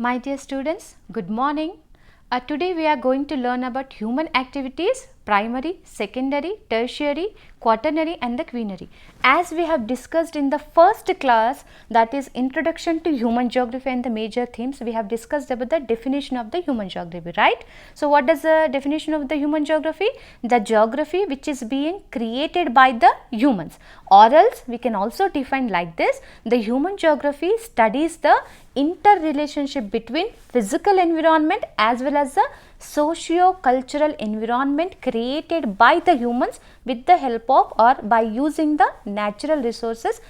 My dear students, good morning. Today we are going to learn about human activities, primary, secondary, tertiary, quaternary and the quinary. As we have discussed in the first class, that is introduction to human geography and the major themes, we have discussed about the definition of the human geography, right? So what is the definition of the human geography? The geography which is being created by the humans, or else we can also define like this: the human geography studies the interrelationship between physical environment as well as the socio-cultural environment created by the humans with the help of or by using the natural resources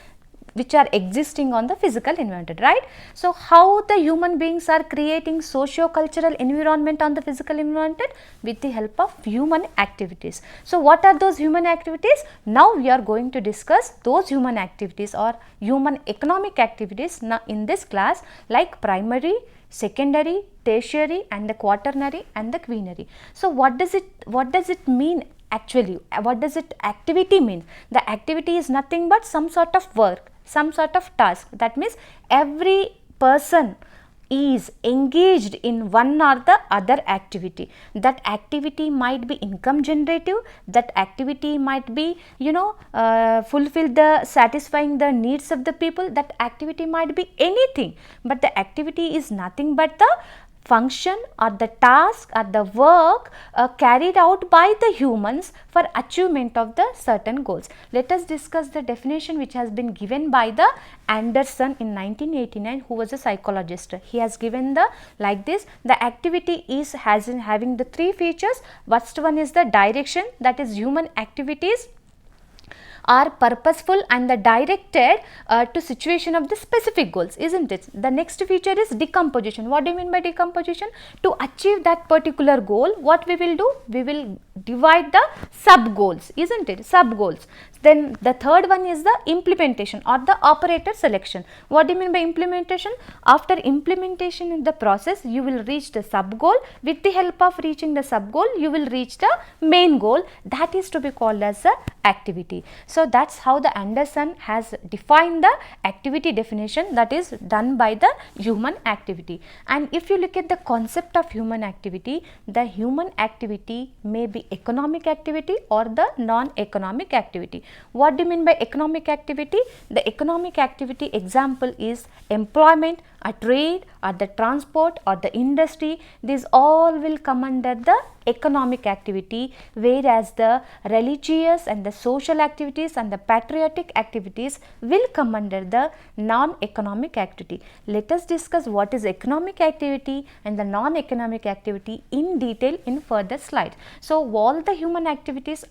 which are existing on the physical environment, right? So how the human beings are creating socio-cultural environment on the physical environment? With the help of human activities. So what are those human activities? Now we are going to discuss those human activities or human economic activities now in this class, like primary, secondary, tertiary and the quaternary and the quinary. So what does it mean actually? What does it activity mean? The activity is nothing but some sort of work, some sort of task. That means every person is engaged in one or the other activity. That activity might be income generative, that activity might be satisfying the needs of the people, that activity might be anything, but the activity is nothing but the function or the task or the work carried out by the humans for achievement of the certain goals. Let us discuss the definition which has been given by the Anderson in 1989, who was a psychologist. He has given the like this: the activity is having the three features. First one is the direction, that is human activities are purposeful and the directed to situation of the specific goals, isn't it? The next feature is decomposition. What do you mean by decomposition? To achieve that particular goal, what we will do? We will divide the sub goals, isn't it? Sub goals. Then the third one is the implementation or the operator selection. What do you mean by implementation? After implementation in the process, you will reach the sub goal. With the help of reaching the sub goal, you will reach the main goal. That is to be called as the activity. So that's how the Anderson has defined the activity definition, that is done by the human activity. And if you look at the concept of human activity, the human activity may be economic activity or the non-economic activity. What do you mean by economic activity? The economic activity example is employment, a trade or the transport or the industry. These all will come under the economic activity, whereas the religious and the social activities and the patriotic activities will come under the non-economic activity. Let us discuss what is economic activity and the non-economic activity in detail in further slides. So all the human activities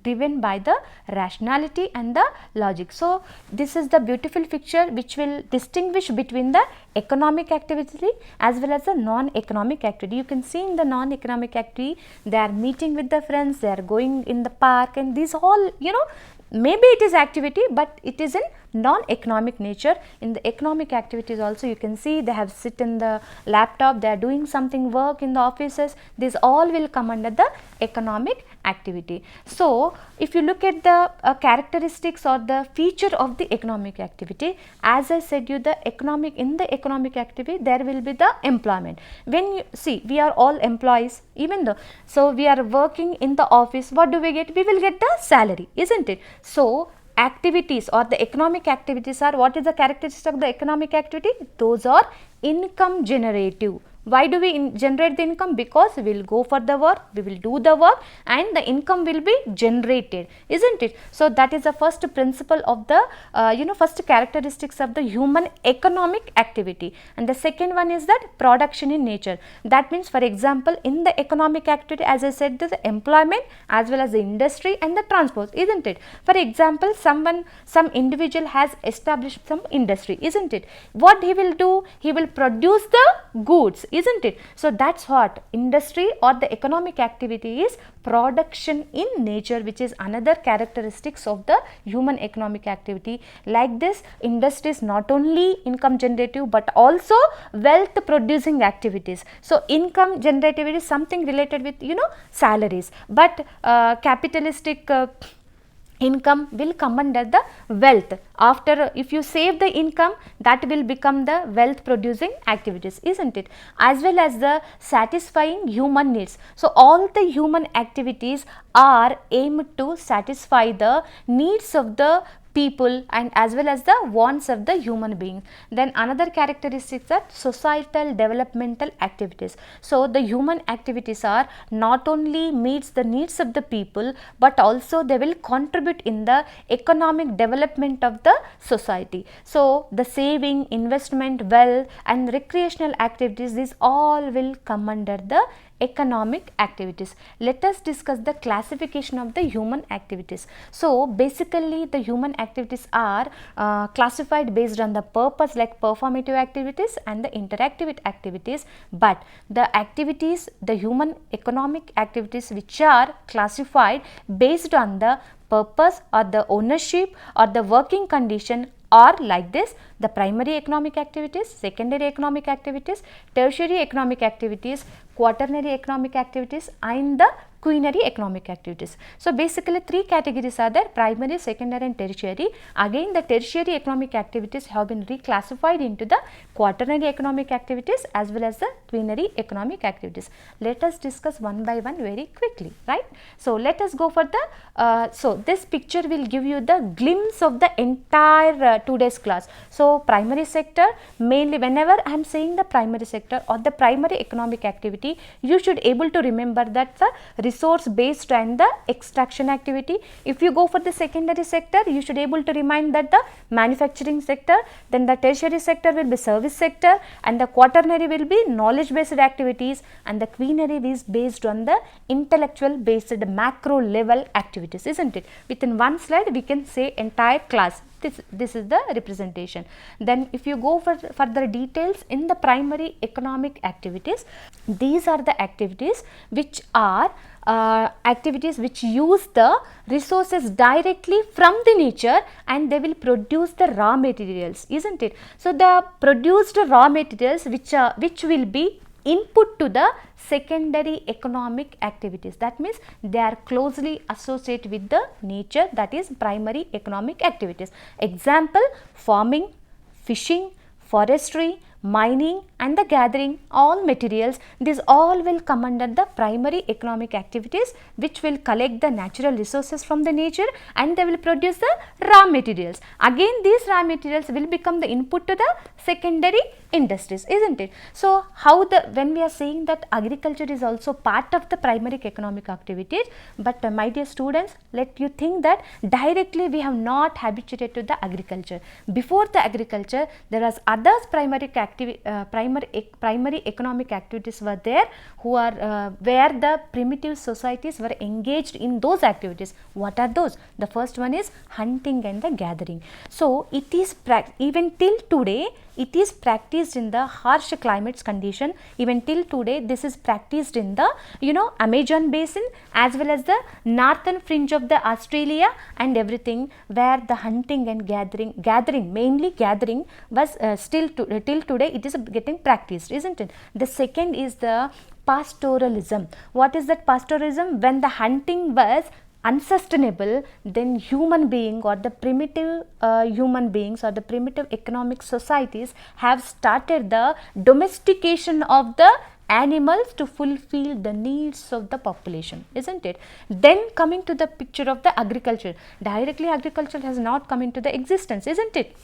driven by the rationality and the logic. So this is the beautiful picture which will distinguish between the economic activity as well as the non-economic activity. You can see in the non-economic activity, they are meeting with the friends, they are going in the park, and these all, maybe it is activity, but it is in non-economic nature. In the economic activities also, you can see they have sit in the laptop, they are doing something work in the offices. This all will come under the economic activity. So if you look at the characteristics or the feature of the economic activity, as I said you, in the economic activity there will be the employment. When you see, we are all employees, even though, so we are working in the office, what do we get? We will get the salary, isn't it? So activities or the economic activities are, what is the characteristic of the economic activity? Those are income generative. Why do we generate the income? Because we will go for the work, we will do the work and the income will be generated, isn't it? So that is the first principle of the first characteristics of the human economic activity. And the second one is that production in nature. That means, for example, in the economic activity, as I said, the employment as well as the industry and the transport, isn't it? For example, some individual has established some industry, isn't it? What he will do? He will produce the goods, isn't it? So that's what industry or the economic activity is, production in nature, which is another characteristics of the human economic activity. Like this, industry is not only income generative but also wealth producing activities. So income generative is something related with salaries, but capitalistic income will come under the wealth. After, if you save the income, that will become the wealth producing activities, isn't it? As well as the satisfying human needs. So all the human activities are aimed to satisfy the needs of the people and as well as the wants of the human being. Then another characteristics are societal developmental activities. So the human activities are not only meets the needs of the people, but also they will contribute in the economic development of the society. So the saving, investment, wealth and recreational activities, these all will come under the economic activities. Let us discuss the classification of the human activities. So basically the human activities are classified based on the purpose, like performative activities and the interactive activities, but the activities, the human economic activities which are classified based on the purpose or the ownership or the working condition are like this: the primary economic activities, secondary economic activities, tertiary economic activities, quaternary economic activities and the quinary economic activities. So basically three categories are there: primary, secondary and tertiary. Again the tertiary economic activities have been reclassified into the quaternary economic activities as well as the quinary economic activities. Let us discuss one by one very quickly, right? So let us go for the so this picture will give you the glimpse of the entire today's class. So primary sector, mainly whenever I am saying the primary sector or the primary economic activity, you should able to remember that the resource based and the extraction activity. If you go for the secondary sector, you should able to remind that the manufacturing sector, then the tertiary sector will be service sector and the quaternary will be knowledge based activities and the quinary is based on the intellectual based macro level activities, isn't it? Within one slide we can say entire class. This is the representation. Then if you go for further details in the primary economic activities, these are the activities which are activities which use the resources directly from the nature and they will produce the raw materials, isn't it? So the produced raw materials which will be input to the secondary economic activities. That means they are closely associated with the nature, that is primary economic activities. Example: farming, fishing, forestry, mining and the gathering all materials, these all will come under the primary economic activities which will collect the natural resources from the nature and they will produce the raw materials. Again these raw materials will become the input to the secondary industries, isn't it? So how when we are saying that agriculture is also part of the primary economic activities, but my dear students, let you think that directly we have not habituated to the agriculture. Before the agriculture there was others primary economic activities were there, who are where the primitive societies were engaged in those activities. What are those? The first one is hunting and the gathering. So it is even till today it is practiced in the harsh climates condition. Even till today this is practiced in the Amazon basin as well as the northern fringe of the Australia and everything, where the hunting and gathering mainly gathering was till today it is getting practiced, isn't it? The second is the pastoralism. What is that pastoralism? When the hunting was unsustainable, then human being or the primitive human beings or the primitive economic societies have started the domestication of the animals to fulfill the needs of the population, isn't it? Then coming to the picture of the agriculture, directly agriculture has not come into the existence, isn't it?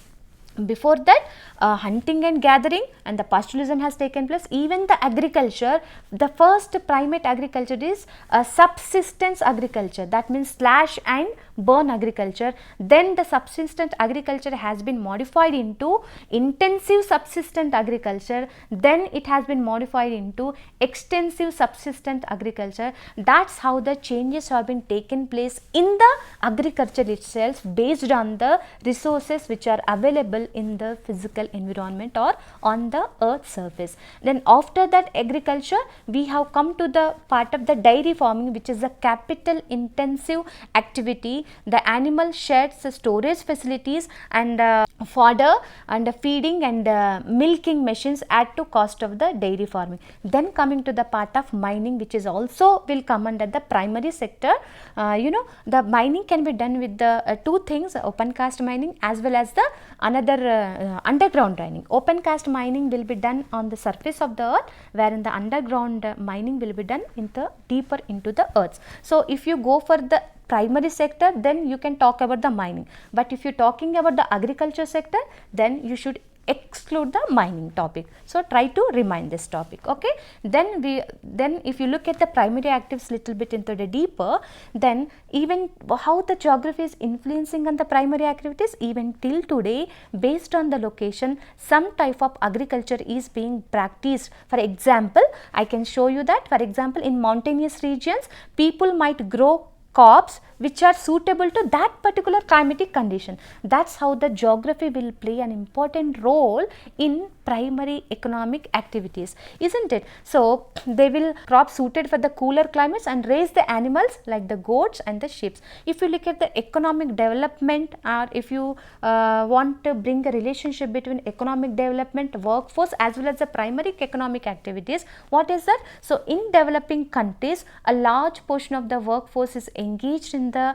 Before that hunting and gathering and the pastoralism has taken place. Even the agriculture, the first primate agriculture is subsistence agriculture, that means slash and burn agriculture. Then the subsistence agriculture has been modified into intensive subsistence agriculture, then it has been modified into extensive subsistence agriculture. That's how the changes have been taken place in the agriculture itself based on the resources which are available in the physical environment or on the earth surface. Then after that agriculture we have come to the part of the dairy farming, which is a capital intensive activity. The animal sheds storage facilities and fodder and feeding and milking machines add to cost of the dairy farming. Then coming to the part of mining, which is also will come under the primary sector. The mining can be done with the two things, open cast mining as well as the another underground mining. Open cast mining will be done on the surface of the earth, wherein the underground mining will be done in the deeper into the earth. So if you go for the primary sector, then you can talk about the mining, but if you are talking about the agriculture sector, then you should exclude the mining topic. So try to remind this topic. Okay, then if you look at the primary actives little bit into the deeper, then even how the geography is influencing on the primary activities, even till today, based on the location, some type of agriculture is being practiced. For example, I can show you that, for example, in mountainous regions, people might grow crops which are suitable to that particular climatic condition. That's how the geography will play an important role in primary economic activities, isn't it? So they will crop suited for the cooler climates and raise the animals like the goats and the sheep. If you look at the economic development, or if you want to bring a relationship between economic development, workforce as well as the primary economic activities, what is that? So in developing countries, a large portion of the workforce is engaged in the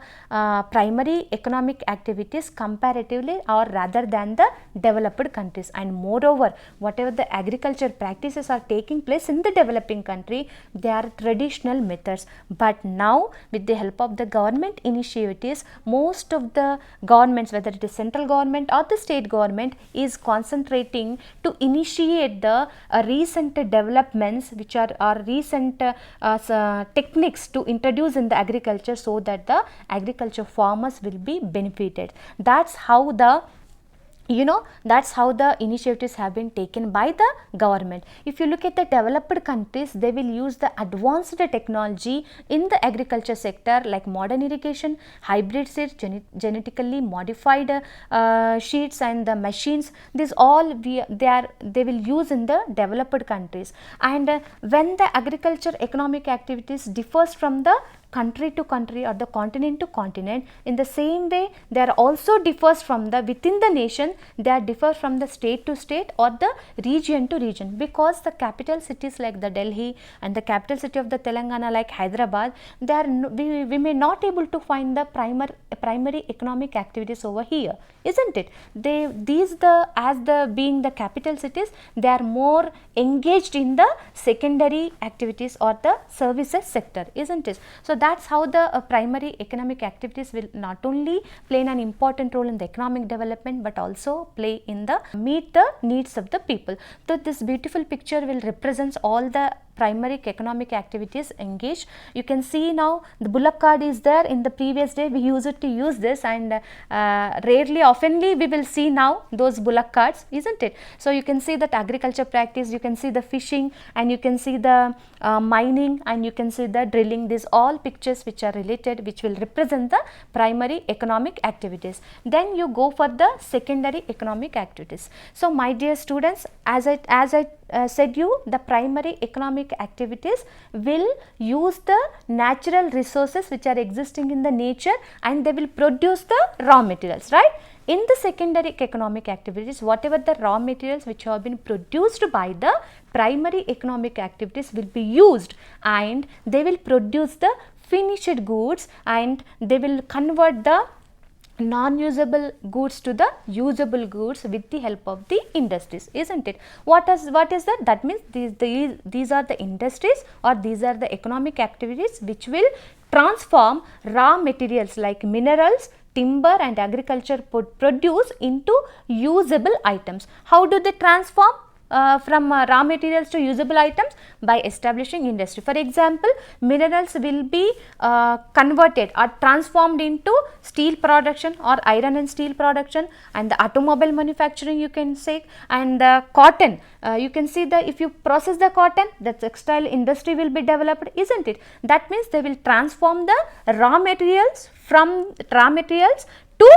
primary economic activities comparatively or rather than the developed countries, and moreover, whatever the agriculture practices are taking place in the developing country, they are traditional methods. But now with the help of the government initiatives, most of the governments, whether it is central government or the state government, is concentrating to initiate the recent developments which are recent techniques to introduce in the agriculture, so that the agriculture farmers will be benefited. That's how the that's how the initiatives have been taken by the government. If you look at the developed countries, they will use the advanced technology in the agriculture sector like modern irrigation, hybrid seeds, genetically modified seeds and the machines. These all they will use in the developed countries. And when the agriculture economic activities differs from the country to country or the continent to continent, in the same way they are also differs from the within the nation, they are differ from the state to state or the region to region, because the capital cities like the Delhi and the capital city of the Telangana like Hyderabad, they are we may not able to find the primary economic activities over here, isn't it? Being the capital cities, they are more engaged in the secondary activities or the services sector, isn't it? So that's how the primary economic activities will not only play an important role in the economic development, but also play in the meet the needs of the people. So this beautiful picture will represent all the primary economic activities engaged. You can see now the bullock cart is there. In the previous day we used to use this, and oftenly we will see now those bullock carts, isn't it? So you can see that agriculture practice, you can see the fishing, and you can see the mining, and you can see the drilling. These all pictures which are related, which will represent the primary economic activities. Then you go for the secondary economic activities. So my dear students, as I said you, the primary economic activities will use the natural resources which are existing in the nature, and they will produce the raw materials, right? In the secondary economic activities, whatever the raw materials which have been produced by the primary economic activities will be used, and they will produce the finished goods, and they will convert the non-usable goods to the usable goods with the help of the industries, isn't it? What is that? That means these are the industries, or these are the economic activities which will transform raw materials like minerals, timber and agriculture produce into usable items. How do they transform from raw materials to usable items? By establishing industry. For example, minerals will be converted or transformed into steel production or iron and steel production, and the automobile manufacturing, you can say, and the cotton, you can see that if you process the cotton, the textile industry will be developed, isn't it? That means they will transform the raw materials from raw materials to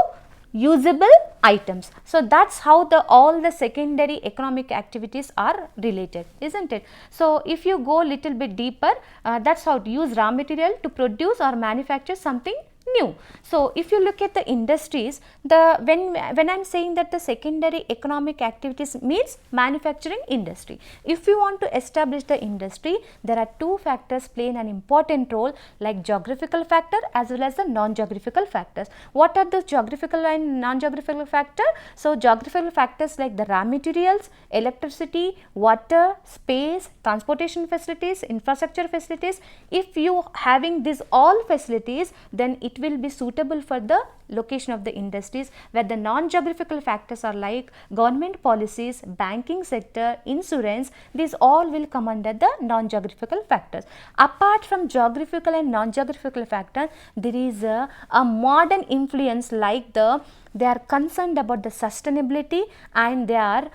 usable items. So that's how all the secondary economic activities are related, isn't it? So if you go little bit deeper, that's how to use raw material to produce or manufacture something new. So if you look at the industries, the when I am saying that the secondary economic activities means manufacturing industry. If you want to establish the industry, there are two factors playing an important role, like geographical factor as well as the non-geographical factors. What are the geographical and non-geographical factor? So geographical factors like the raw materials, electricity, water, space, transportation facilities, infrastructure facilities. If you having these all facilities, then it will be suitable for the location of the industries, where the non-geographical factors are like government policies, banking sector, insurance. These all will come under the non-geographical factors. Apart from geographical and non-geographical factor, there is a modern influence, like they are concerned about the sustainability, and they are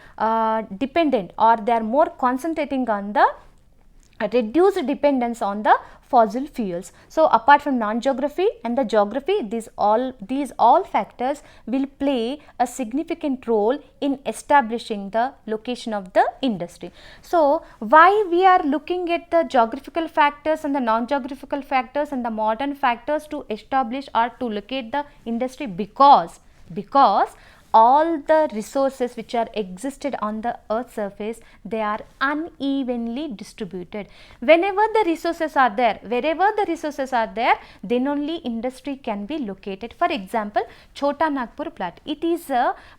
dependent, or they are more concentrating on the reduced dependence on the fossil fuels. So apart from non-geography and the geography, these all factors will play a significant role in establishing the location of the industry. So why we are looking at the geographical factors and the non-geographical factors and the modern factors to establish or to locate the industry? Because all the resources which are existed on the earth surface, they are unevenly distributed. Whenever the resources are there, wherever the resources are there, then only industry can be located. For example, Chota Nagpur plant, it is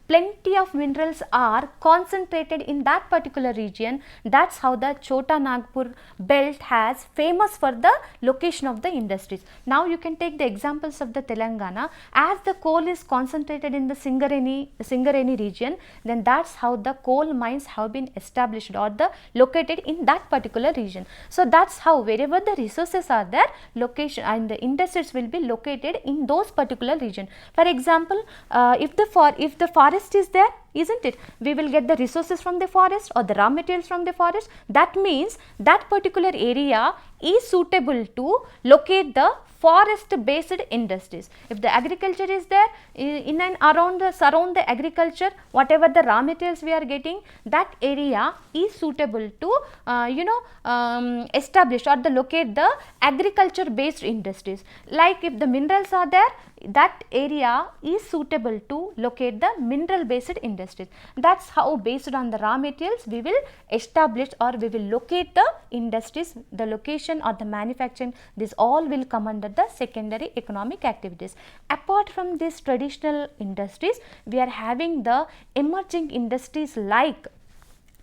plenty of minerals are concentrated in that particular region. That's how the Chota Nagpur belt has famous for the location of the industries. Now you can take the examples of the Telangana. As the coal is concentrated in the Singareni region, then that's how the coal mines have been established or located in that particular region. So that's how wherever the resources are there, location and the industries will be located in those particular region. For example, if the forest is there, isn't it, we will get the resources from the forest or the raw materials from the forest. That means that particular area is suitable to locate the forest based industries. If the agriculture is there, in and around the agriculture, whatever the raw materials we are getting, that area is suitable to establish or locate the agriculture based industries. Like if the minerals are there, that area is suitable to locate the mineral based industries. That's how, based on the raw materials, we will establish or we will locate the industries, the location or the manufacturing. This all will come under the secondary economic activities. Apart from these traditional industries, we are having the emerging industries, like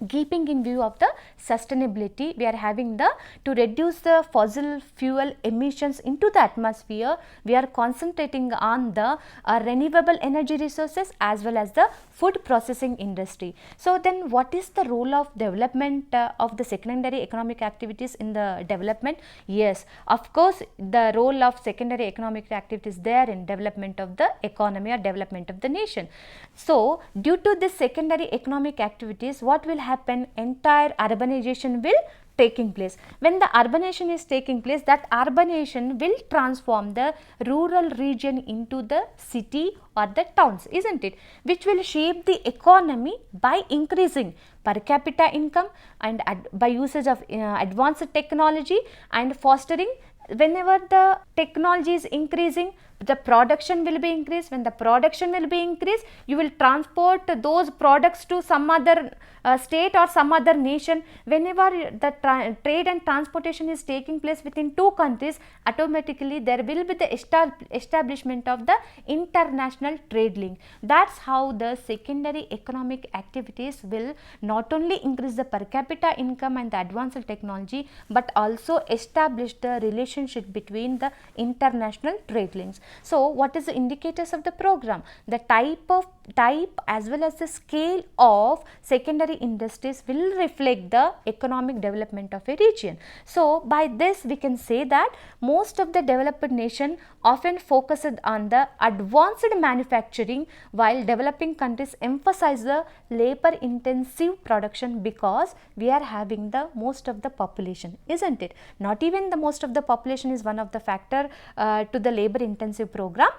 keeping in view of the sustainability, we are having to reduce the fossil fuel emissions into the atmosphere. We are concentrating on the renewable energy resources as well as the food processing industry. So then what is the role of development of the secondary economic activities in the development? Yes, of course, the role of secondary economic activities there in development of the economy or development of the nation. So due to this secondary economic activities, what will happen? Entire urbanization will taking place. When the urbanization is taking place, that urbanization will transform the rural region into the city or the towns, isn't it, which will shape the economy by increasing per capita income and by usage of advanced technology and fostering. Whenever the technology is increasing, the production will be increased. When the production will be increased, you will transport those products to some other state or some other nation. Whenever the trade and transportation is taking place within two countries, automatically there will be the establishment of the international trade link. That's how the secondary economic activities will not only increase the per capita income and the advanced technology, but also establish the relationship between the international trade links. So what is the indicators of the program? The type as well as the scale of secondary industries will reflect the economic development of a region. So by this we can say that most of the developed nation often focused on the advanced manufacturing, while developing countries emphasize the labor intensive production, because we are having the most of the population, isn't it? Not even the most of the population is one of the factor to the labor intensive program.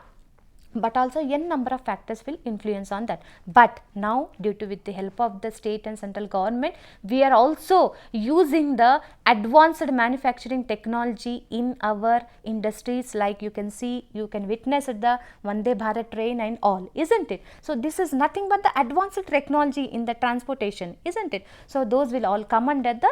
but also n number of factors will influence on that. But now, due to with the help of the state and central government, we are also using the advanced manufacturing technology in our industries, like you can see, you can witness the Vande Bharat train and all, isn't it? So this is nothing but the advanced technology in the transportation, isn't it? So those will all come under the,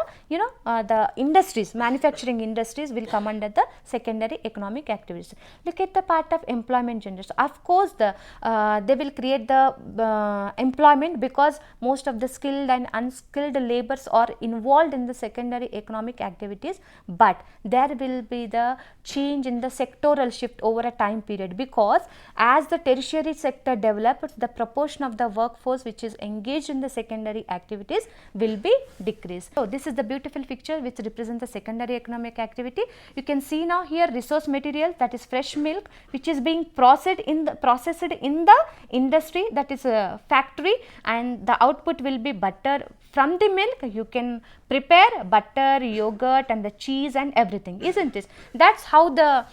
the industries, manufacturing industries will come under the secondary economic activities. Look at the part of employment generation. Of course, they will create the employment, because most of the skilled and unskilled labors are involved in the secondary economic activities, but there will be the change in the sectoral shift over a time period, because as the tertiary sector develops, the proportion of the workforce which is engaged in the secondary activities will be decreased. So this is the beautiful picture which represents the secondary economic activity. You can see now here resource material, that is fresh milk, which is being processed in the industry, that is a factory, and the output will be butter. From the milk you can prepare butter, yogurt and the cheese and everything, isn't it? That's how the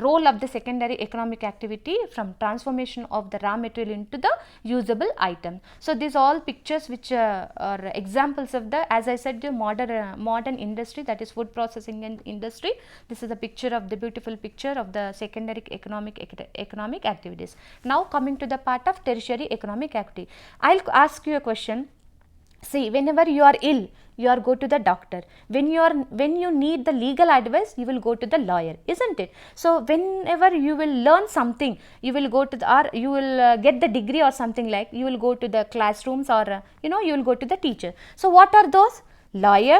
role of the secondary economic activity, from transformation of the raw material into the usable item. So these all pictures which are examples of the, as I said, the modern industry, that is food processing and industry. This is a picture of the beautiful picture of the secondary economic activities. Now coming to the part of tertiary economic activity, I'll ask you a question. See, whenever you are ill, you are go to the doctor. When you need the legal advice, you will go to the lawyer, isn't it? So whenever you will learn something, you will go to the, or you will get the degree or something, like you will go to the classrooms, or you will go to the teacher. So what are those? Lawyer,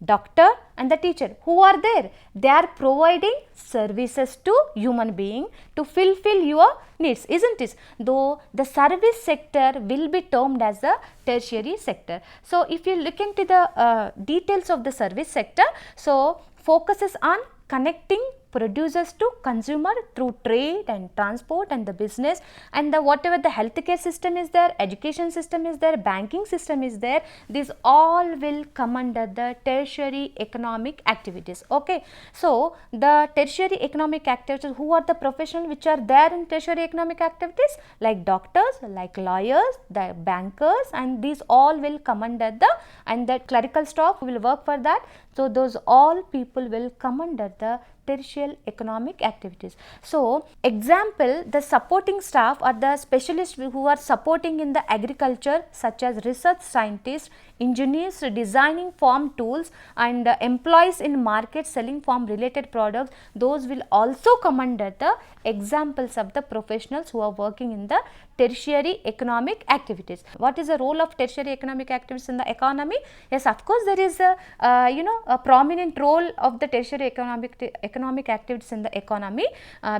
doctor and the teacher. Who are there? They are providing services to human being to fulfill your needs, isn't it? Though the service sector will be termed as the tertiary sector. So if you look into the details of the service sector, so focuses on connecting producers to consumer through trade and transport and the business, and the whatever the healthcare system is there, education system is there, banking system is there, these all will come under the tertiary economic activities. Okay, so the tertiary economic activities, who are the professionals which are there in tertiary economic activities? Like doctors, like lawyers, the bankers, and these all will come under the, and the clerical staff will work for that. So those all people will come under the tertiary economic activities. So example, the supporting staff or the specialists who are supporting in the agriculture, such as research scientists, engineers designing farm tools, and employees in market selling farm related products, those will also come under the examples of the professionals who are working in the tertiary economic activities. What is the role of tertiary economic activities in the economy? Yes, of course, there is a prominent role of the tertiary economic activities in the economy,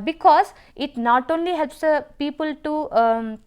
because it not only helps people to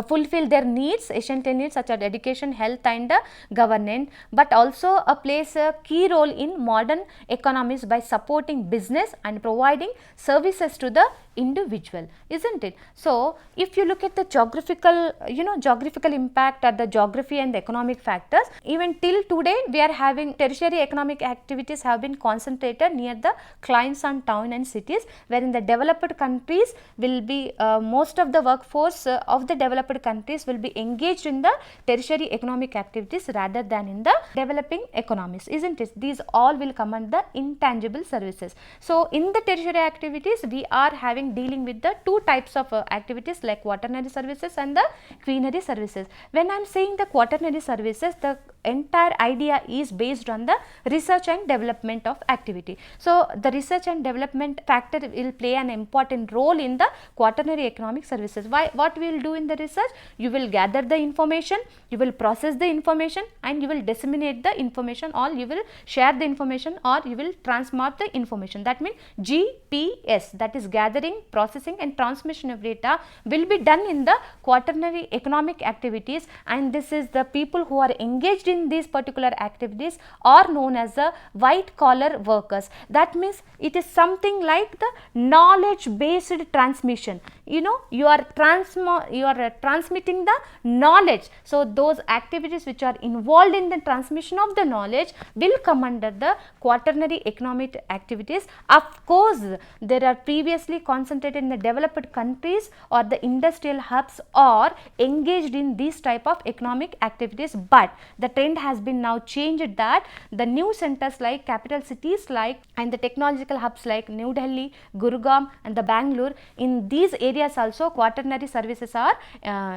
fulfill their needs, essential needs such as education, health and governance, but also plays a key role in modern economies by supporting business and providing services to the individual, isn't it? So if you look at the geographical impact or the geography and the economic factors, even till today we are having tertiary economic activities have been concentrated near the clients and town and cities, where in the developed countries will be most of the workforce of the developed countries will be engaged in the tertiary economic activities rather than in the developing economies, isn't it? These all will come under the intangible services. So in the tertiary activities we are dealing with the two types of activities, like quaternary services and the quinary services. When I am saying the quaternary services, the entire idea is based on the research and development of activity. So the research and development factor will play an important role in the quaternary economic services. What we will do in the research? You will gather the information, you will process the information, and you will disseminate the information, or you will share the information, or you will transmit the information. That means GPS, that is gathering, processing and transmission of data, will be done in the quaternary economic activities, and this is the people who are engaged in these particular activities are known as the white collar workers. That means it is something like the knowledge based transmission. You know, you are transmitting the knowledge. So those activities which are involved in the transmission of the knowledge will come under the quaternary economic activities. Of course, there are previously concentrated in the developed countries or the industrial hubs or engaged in these type of economic activities, but the trend has been now changed that the new centers like capital cities like and the technological hubs like New Delhi, Gurgaon and the Bangalore, in these areas also quaternary services are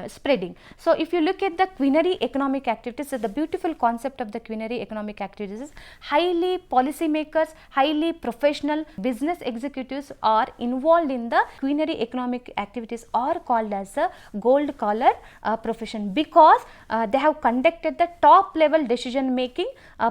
spreading. So if you look at the quinary economic activities, so the beautiful concept of the quinary economic activities is highly policymakers, highly professional business executives are involved in the quinary economic activities are called as a gold collar profession, because they have conducted the top level decision making.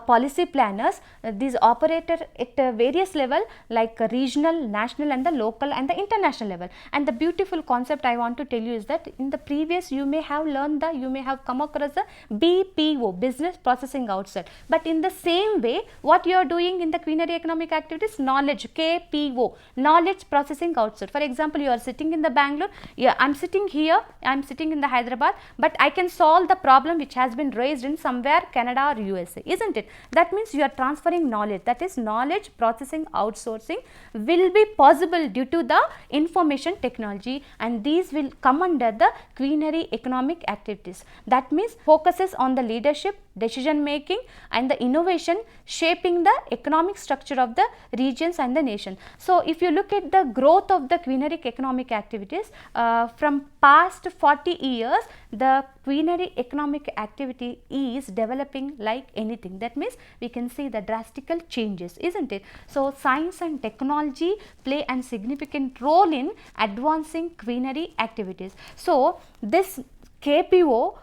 Policy planners, these operated at various level like regional, national and the local and the international level. And the beautiful concept I want to tell you is that in the previous you may have learned you may have come across the BPO, business processing outsourcing, but in the same way what you are doing in the quinary economic activities, knowledge, KPO, knowledge processing outsourcing. For example, you are sitting in the Bangalore, yeah, I am sitting here, I am sitting in the Hyderabad, but I can solve the problem which has been raised in somewhere Canada or USA, isn't it? That means you are transferring knowledge, that is knowledge processing outsourcing will be possible due to the information technology, and these will come under the quinary economic activities. That means focuses on the leadership, decision making and the innovation shaping the economic structure of the regions and the nation. So if you look at the growth of the quinary economic activities from past 40 years, the quinary economic activity is developing like anything. That means we can see the drastical changes, isn't it? So science and technology play a significant role in advancing quinary activities. So this KPO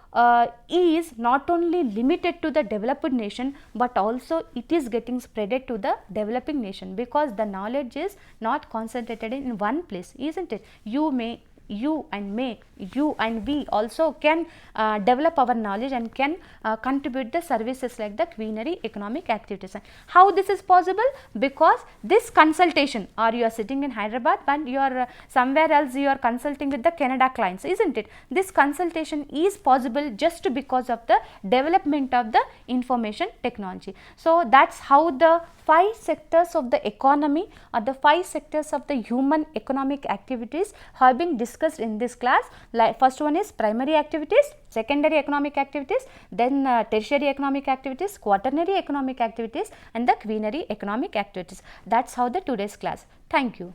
is not only limited to the developed nation, but also it is getting spreaded to the developing nation, because the knowledge is not concentrated in one place, isn't it? You and we also can develop our knowledge and can contribute the services like the quinary economic activities. How this is possible? Because this consultation, or you are sitting in Hyderabad but you are somewhere else, you are consulting with the Canada clients, isn't it? This consultation is possible just because of the development of the information technology. So that's how the 5 sectors of the economy or the 5 sectors of the human economic activities have been discussed in this class. Like first one is primary activities, secondary economic activities, then tertiary economic activities, quaternary economic activities and the quinary economic activities. That's how the today's class. Thank you.